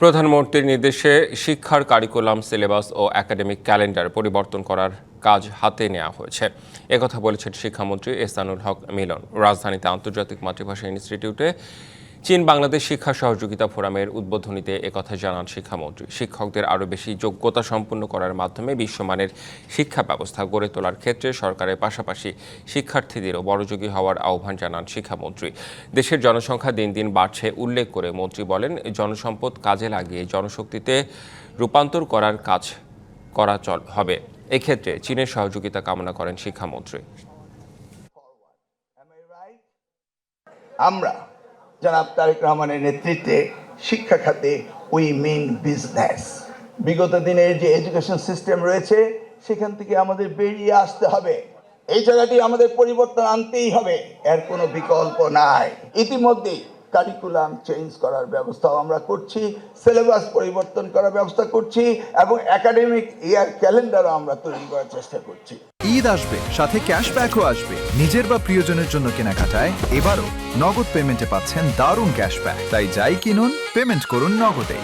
প্রধানমন্ত্রীর নির্দেশে শিক্ষার কারিকুলাম, সিলেবাস ও একাডেমিক ক্যালেন্ডার পরিবর্তন করার কাজ হাতে নেওয়া হয়েছে। একথা বলেছেন শিক্ষামন্ত্রী এহসানুল হক মিলন রাজধানীতে আন্তর্জাতিক মাতৃভাষা ইনস্টিটিউটে চীন বাংলাদেশ শিক্ষা সহযোগিতা ফোরামের উদ্বোধনীতে একথা জানান শিক্ষামন্ত্রী। শিক্ষকদের আরও বেশি যোগ্যতা সম্পন্ন করার মাধ্যমে বিশ্বমানের শিক্ষা ব্যবস্থা গড়ে তোলার ক্ষেত্রে সরকারের পাশাপাশি শিক্ষার্থীদেরও বড়যোগী হওয়ার আহ্বান জানান শিক্ষামন্ত্রী। দেশের জনসংখ্যা দিন দিন বাড়ছে উল্লেখ করে মন্ত্রী বলেন, জনসম্পদ কাজে লাগিয়ে জনশক্তিতে রূপান্তর করার কাজ করা হবে। এক্ষেত্রে চীনের সহযোগিতা কামনা করেন শিক্ষামন্ত্রী। আমরা জনাব তারেক রহমানের নেতৃত্বে শিক্ষা খাতে উই মিন বিজনেস। বিগত দিনের যে এডুকেশন সিস্টেম রয়েছে সেখান থেকে আমাদের বেরিয়ে আসতে হবে। এই জায়গাটি আমাদের পরিবর্তন আনতেই হবে, এর কোনো বিকল্প নাই। ইতিমধ্যেই কারিকুলাম চেঞ্জ করার ব্যবস্থাও আমরা করছি, সিলেবাস পরিবর্তন করার ব্যবস্থা করছি এবং একাডেমিক ইয়ার ক্যালেন্ডারও আমরা তৈরি করার চেষ্টা করছি। ঈদ আসবে, সাথে ক্যাশব্যাকও আসবে। নিজের বা প্রিয়জনের জন্য কেনাকাটায় এবারও নগদ পেমেন্টে পাচ্ছেন দারুণ ক্যাশব্যাক। তাই যাই কিনুন, পেমেন্ট করুন নগদে।